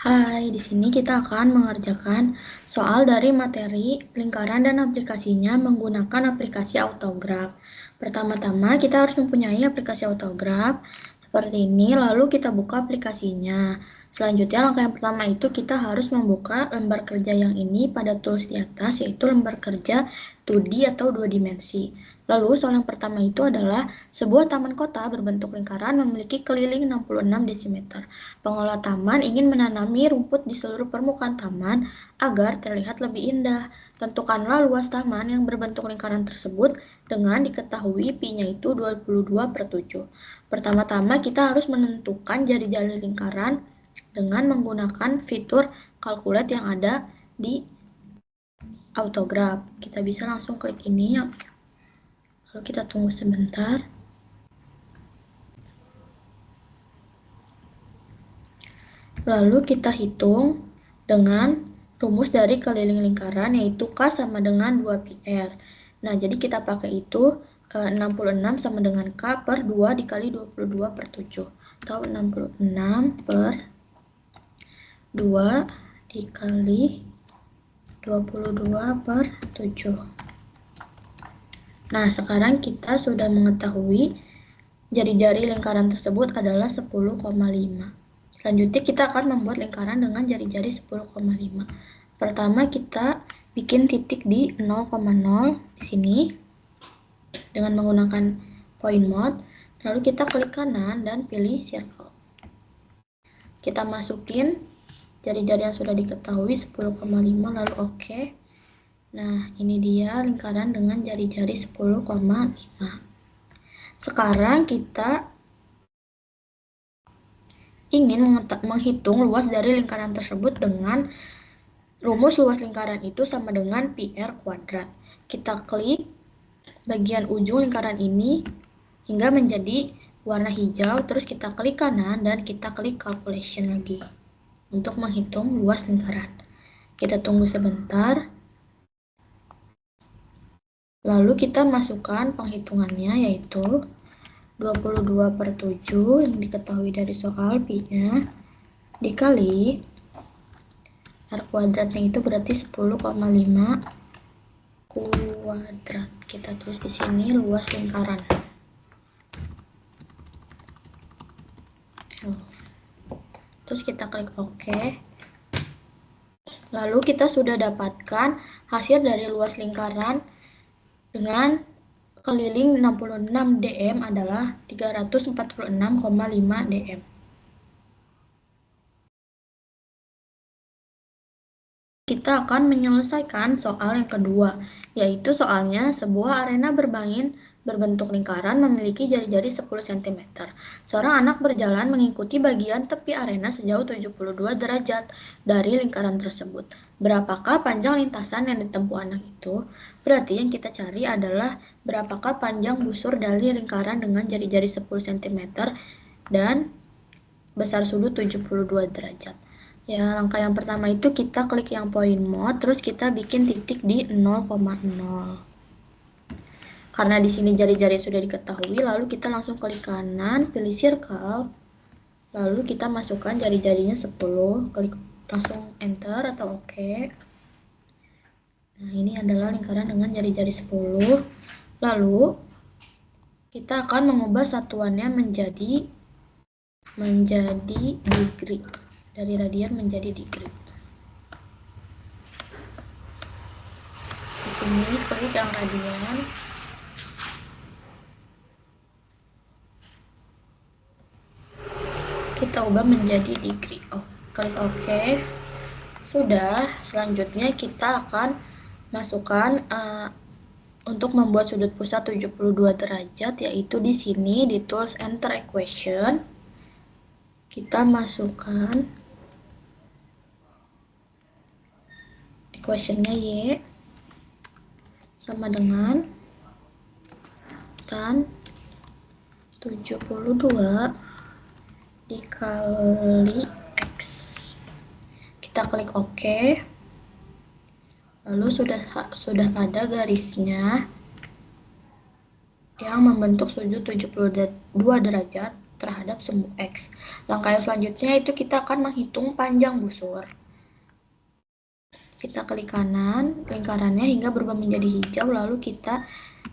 Hai, di sini kita akan mengerjakan soal dari materi lingkaran dan aplikasinya menggunakan aplikasi autograf. Pertama-tama kita harus mempunyai aplikasi autograf seperti ini, lalu kita buka aplikasinya. Selanjutnya langkah yang pertama itu kita harus membuka lembar kerja yang ini pada tools di atas, yaitu lembar kerja 2D atau 2 dimensi. Lalu soal yang pertama itu adalah sebuah taman kota berbentuk lingkaran memiliki keliling 66 desimeter. Pengelola taman ingin menanami rumput di seluruh permukaan taman agar terlihat lebih indah. Tentukanlah luas taman yang berbentuk lingkaran tersebut dengan diketahui pi-nya itu 22/7. Pertama-tama kita harus menentukan jari-jari lingkaran dengan menggunakan fitur calculate yang ada di autograf. Kita bisa langsung klik ini, lalu kita tunggu sebentar. Lalu kita hitung dengan rumus dari keliling lingkaran, yaitu K sama dengan 2πr. Nah, jadi kita pakai itu 66 sama dengan K per 2 dikali 22/7. Atau 66 per 2 dikali 22/7. Nah, sekarang kita sudah mengetahui jari-jari lingkaran tersebut adalah 10,5. Selanjutnya kita akan membuat lingkaran dengan jari-jari 10,5. Pertama kita bikin titik di 0,0 di sini dengan menggunakan point mode. Lalu kita klik kanan dan pilih circle. Kita masukin jari-jari yang sudah diketahui 10,5 lalu oke. Nah, ini dia lingkaran dengan jari-jari 10,5. Sekarang kita ingin menghitung luas dari lingkaran tersebut dengan rumus luas lingkaran itu sama dengan πr kuadrat. Kita klik bagian ujung lingkaran ini hingga menjadi warna hijau, terus kita klik kanan dan kita klik calculation lagi untuk menghitung luas lingkaran. Kita tunggu sebentar. Lalu kita masukkan penghitungannya, yaitu 22/7 yang diketahui dari soal pi-nya dikali R kuadratnya itu berarti 10,5 kuadrat. Kita tulis di sini luas lingkaran. Terus kita klik OK. Lalu kita sudah dapatkan hasil dari luas lingkaran dengan keliling 66 dm adalah 346,5 dm. Kita akan menyelesaikan soal yang kedua, yaitu soalnya sebuah arena bermain berbentuk lingkaran memiliki jari-jari 10 cm. Seorang anak berjalan mengikuti bagian tepi arena sejauh 72 derajat dari lingkaran tersebut. Berapakah panjang lintasan yang ditempuh anak itu? Berarti yang kita cari adalah berapakah panjang busur dari lingkaran dengan jari-jari 10 cm dan besar sudut 72 derajat. Ya, langkah yang pertama itu kita klik yang point mode, terus kita bikin titik di 0,0. Karena di sini jari-jari sudah diketahui, lalu kita langsung klik kanan, pilih circle, lalu kita masukkan jari-jarinya 10, klik langsung enter atau oke. Nah, ini adalah lingkaran dengan jari-jari 10. Lalu kita akan mengubah satuannya menjadi degree. Dari radian menjadi degree. Di sini klik yang radian. Kita ubah menjadi degree. Klik OK. Sudah, selanjutnya kita akan masukkan untuk membuat sudut pusat 72 derajat, yaitu di sini di tools enter equation. Kita masukkan equationnya Y sama dengan tan 72 dikali X. Kita klik OK. Lalu sudah ada garisnya yang membentuk sudut 72 derajat terhadap sumbu X. Langkah yang selanjutnya itu kita akan menghitung panjang busur. Kita klik kanan lingkarannya hingga berubah menjadi hijau, lalu kita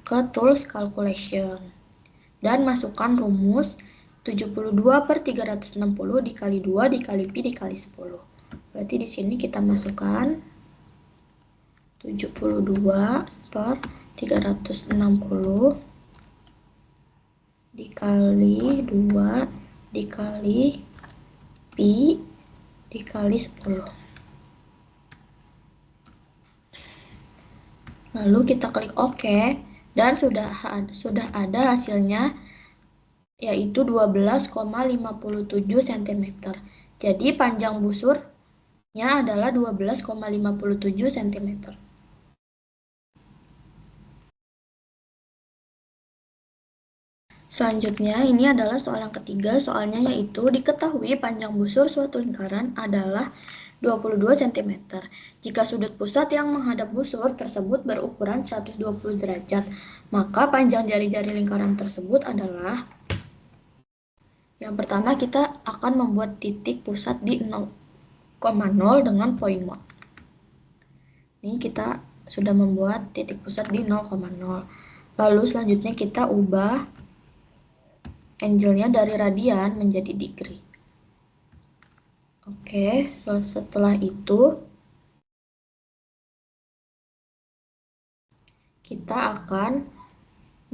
ke Tools Calculation dan masukkan rumus 72/360 dikali 2 dikali Pi dikali 10. Berarti di sini kita masukkan 72/360 dikali 2 dikali Pi dikali 10. Lalu kita klik OK dan sudah ada hasilnya, yaitu 12,57 cm. Jadi panjang busurnya adalah 12,57 cm. Selanjutnya, ini adalah soal yang ketiga. Soalnya yaitu diketahui panjang busur suatu lingkaran adalah 22 cm. Jika sudut pusat yang menghadap busur tersebut berukuran 120 derajat, maka panjang jari-jari lingkaran tersebut adalah, yang pertama kita akan membuat titik pusat di 0,0 dengan poin mod. Ini kita sudah membuat titik pusat di 0,0. Lalu selanjutnya kita ubah angle-nya dari radian menjadi degree. Oke, setelah itu kita akan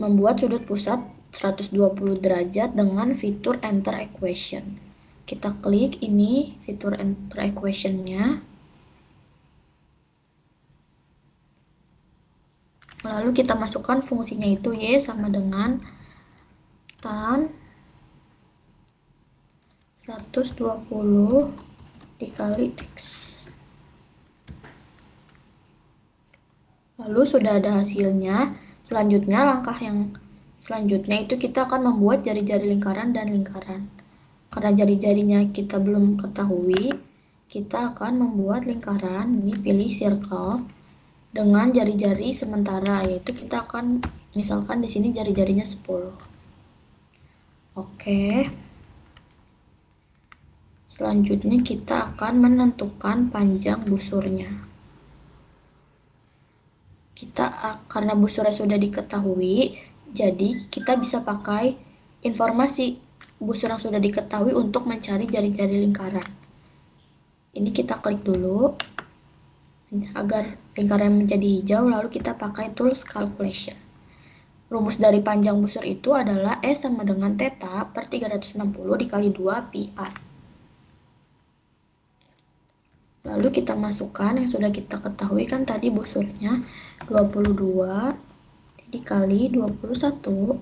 membuat sudut pusat 120 derajat dengan fitur enter equation. Kita klik ini fitur enter equation-nya. Lalu kita masukkan fungsinya itu Y sama dengan tan 120 dikali X. Lalu sudah ada hasilnya. Selanjutnya, langkah yang selanjutnya itu kita akan membuat jari-jari lingkaran dan lingkaran. Karena jari-jarinya kita belum ketahui, kita akan membuat lingkaran. Ini pilih circle dengan jari-jari sementara, yaitu kita akan misalkan di sini jari-jarinya 10. Oke. Selanjutnya kita akan menentukan panjang busurnya. Karena busurnya sudah diketahui, jadi kita bisa pakai informasi busur yang sudah diketahui untuk mencari jari-jari lingkaran. Ini kita klik dulu agar lingkaran menjadi hijau, lalu kita pakai Tools Calculation. Rumus dari panjang busur itu adalah S sama dengan theta per 360 dikali 2 pi r. Lalu kita masukkan yang sudah kita ketahui kan tadi busurnya 22 dikali 21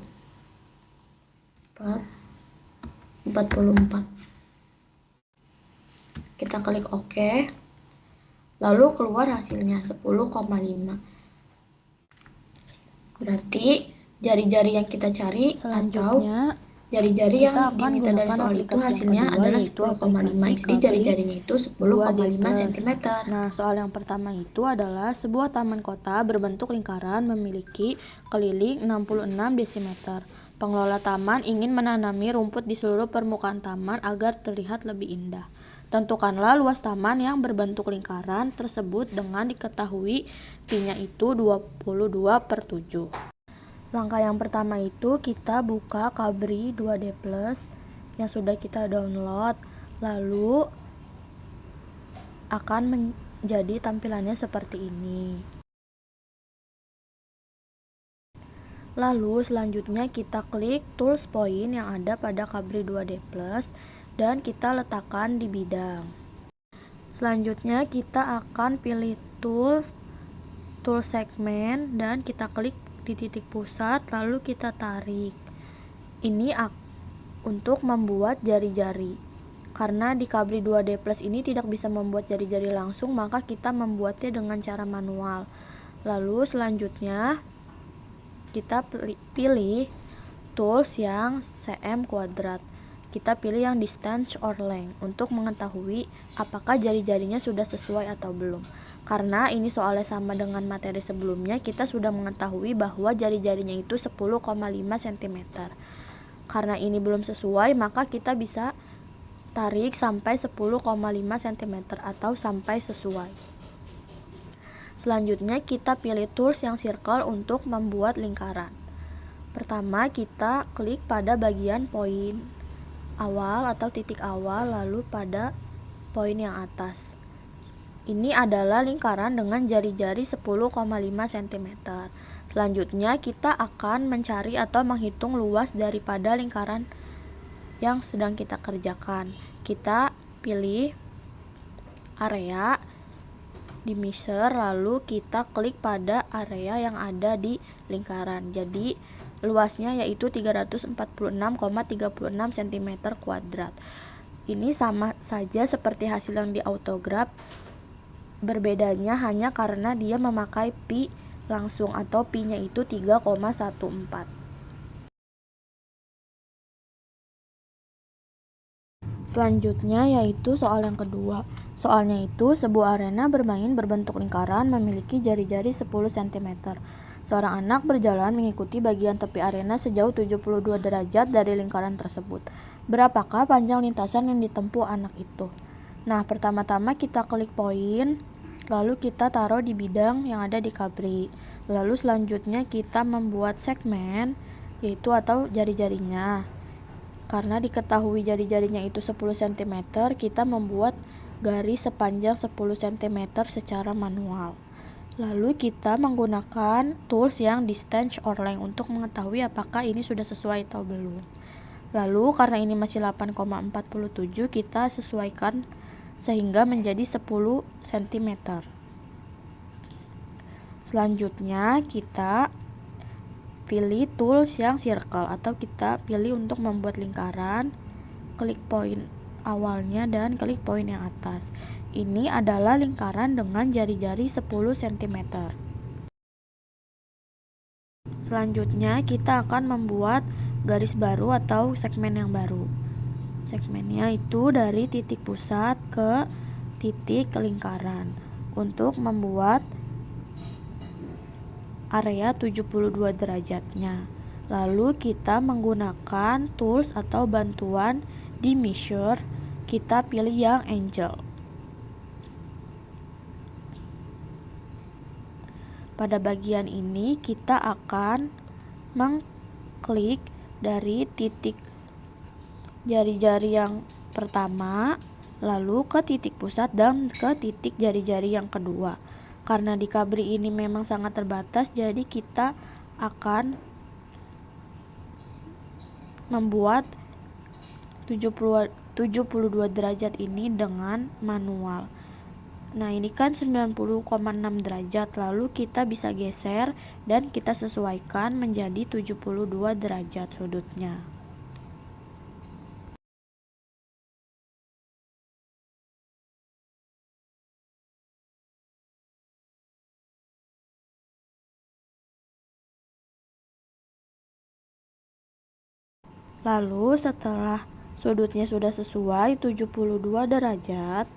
44. Kita klik OK. Lalu keluar hasilnya 10,5. Berarti jari-jari yang kita cari selanjutnya jari-jari yang kita akan diminta dari soal itu hasilnya adalah 10,5. Jadi jari-jarinya itu 10,5 cm. Nah, soal yang pertama itu adalah sebuah taman kota berbentuk lingkaran memiliki keliling 66 desimeter. Pengelola taman ingin menanami rumput di seluruh permukaan taman agar terlihat lebih indah. Tentukanlah luas taman yang berbentuk lingkaran tersebut dengan diketahui pi-nya itu 22/7. Langkah yang pertama itu kita buka Cabri 2D Plus yang sudah kita download, lalu akan menjadi tampilannya seperti ini. Lalu selanjutnya kita klik tools point yang ada pada Cabri 2D Plus dan kita letakkan di bidang. Selanjutnya kita akan pilih tool segment dan kita klik di titik pusat, lalu kita tarik. Ini untuk membuat jari-jari. Karena di Cabri 2D Plus ini tidak bisa membuat jari-jari langsung, maka kita membuatnya dengan cara manual. Lalu selanjutnya kita pilih tools yang cm kuadrat. Kita pilih yang distance or length untuk mengetahui apakah jari-jarinya sudah sesuai atau belum. Karena ini soalnya sama dengan materi sebelumnya, kita sudah mengetahui bahwa jari-jarinya itu 10,5 cm. Karena ini belum sesuai, maka kita bisa tarik sampai 10,5 cm atau sampai sesuai. Selanjutnya kita pilih tools yang circle untuk membuat lingkaran. Pertama kita klik pada bagian poin awal atau titik awal, lalu pada poin yang atas. Ini adalah lingkaran dengan jari-jari 10,5 cm. Selanjutnya kita akan mencari atau menghitung luas daripada lingkaran yang sedang kita kerjakan. Kita pilih area di measure, lalu kita klik pada area yang ada di lingkaran. Jadi luasnya yaitu 346,36 cm kuadrat. Ini sama saja seperti hasil yang di autograph. Berbedanya hanya karena dia memakai pi langsung atau pi-nya itu 3,14. Selanjutnya yaitu soal yang kedua. Soalnya itu sebuah arena bermain berbentuk lingkaran memiliki jari-jari 10 cm. Seorang anak berjalan mengikuti bagian tepi arena sejauh 72 derajat dari lingkaran tersebut. Berapakah panjang lintasan yang ditempuh anak itu? Nah, pertama-tama kita klik poin, lalu kita taruh di bidang yang ada di kabri. Lalu selanjutnya kita membuat segmen, yaitu atau jari-jarinya. Karena diketahui jari-jarinya itu 10 cm, kita membuat garis sepanjang 10 cm secara manual. Lalu kita menggunakan tools yang distance or length untuk mengetahui apakah ini sudah sesuai atau belum. Lalu karena ini masih 8,47, kita sesuaikan sehingga menjadi 10 cm. Selanjutnya kita pilih tools yang circle atau kita pilih untuk membuat lingkaran, klik poin awalnya dan klik poin yang atas. Ini adalah lingkaran dengan jari-jari 10 cm. Selanjutnya kita akan membuat garis baru atau segmen yang baru. Segmennya itu dari titik pusat ke titik lingkaran untuk membuat area 72 derajatnya. Lalu kita menggunakan tools atau bantuan di measure, kita pilih yang angle. Pada bagian ini kita akan mengklik dari titik jari-jari yang pertama, lalu ke titik pusat dan ke titik jari-jari yang kedua. Karena di kabri ini memang sangat terbatas, jadi kita akan membuat 72 derajat ini dengan manual. Nah, ini kan 90,6 derajat, lalu kita bisa geser dan kita sesuaikan menjadi 72 derajat sudutnya. Lalu setelah sudutnya sudah sesuai 72 derajat,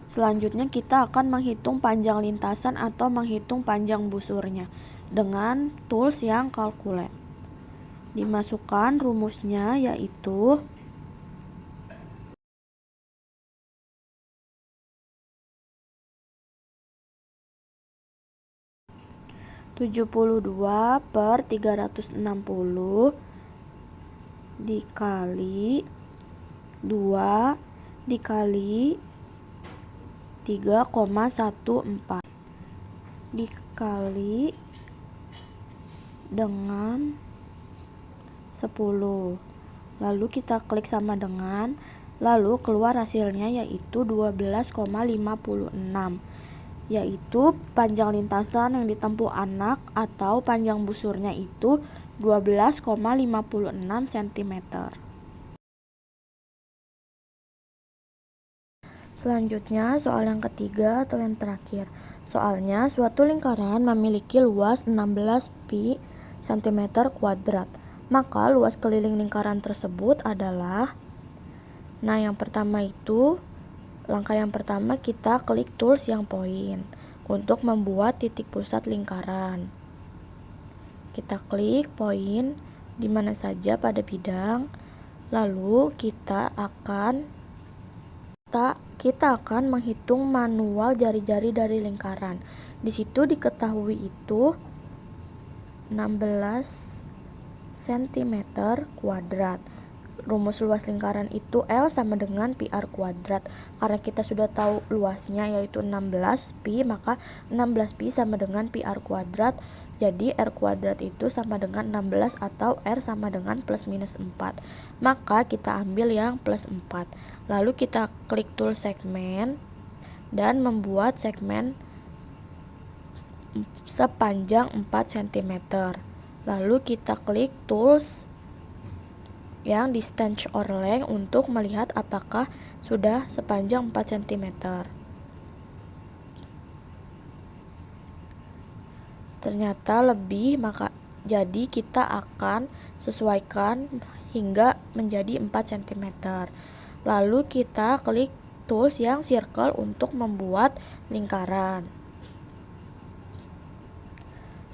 selanjutnya kita akan menghitung panjang lintasan atau menghitung panjang busurnya dengan tools yang calculate. Dimasukkan rumusnya yaitu (72 per 360) dikali 2 dikali 3,14 dikali dengan 10. Lalu kita klik sama dengan, lalu keluar hasilnya yaitu 12,56, yaitu panjang lintasan yang ditempuh anak atau panjang busurnya itu 12,56 cm. Selanjutnya soal yang ketiga atau yang terakhir. Soalnya suatu lingkaran memiliki luas 16 pi cm kuadrat. Maka luas keliling lingkaran tersebut adalah, nah yang pertama itu, langkah yang pertama kita klik tools yang poin untuk membuat titik pusat lingkaran. Kita klik poin, di mana saja pada bidang. Lalu kita akan menghitung manual jari-jari dari lingkaran. Di situ diketahui itu 16 cm kuadrat. Rumus luas lingkaran itu L sama dengan pi R kuadrat. Karena kita sudah tahu luasnya yaitu 16 pi, maka 16 pi sama dengan pi R kuadrat. Jadi R kuadrat itu sama dengan 16 atau R sama dengan plus minus 4. Maka kita ambil yang plus 4. Lalu kita klik tool segmen dan membuat segmen sepanjang 4 cm. Lalu kita klik tools yang distance or length untuk melihat apakah sudah sepanjang 4 cm. Ternyata lebih, maka jadi kita akan sesuaikan hingga menjadi 4 cm. Lalu kita klik tools yang circle untuk membuat lingkaran.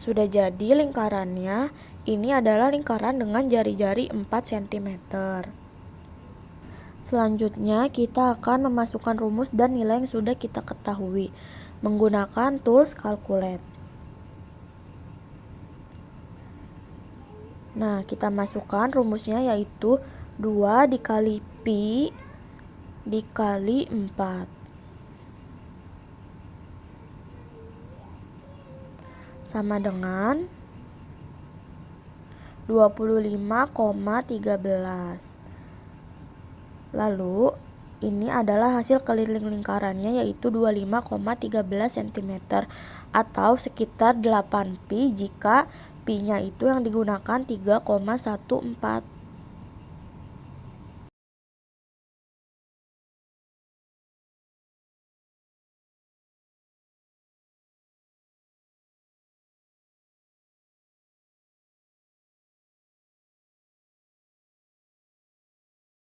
Sudah jadi lingkarannya. Ini adalah lingkaran dengan jari-jari 4 cm. Selanjutnya kita akan memasukkan rumus dan nilai yang sudah kita ketahui menggunakan tools calculate. Nah, kita masukkan rumusnya yaitu 2 dikali pi dikali 4 sama dengan 25,13. Lalu ini adalah hasil keliling lingkarannya yaitu 25,13 cm atau sekitar 8 pi jika pi-nya itu yang digunakan 3,14.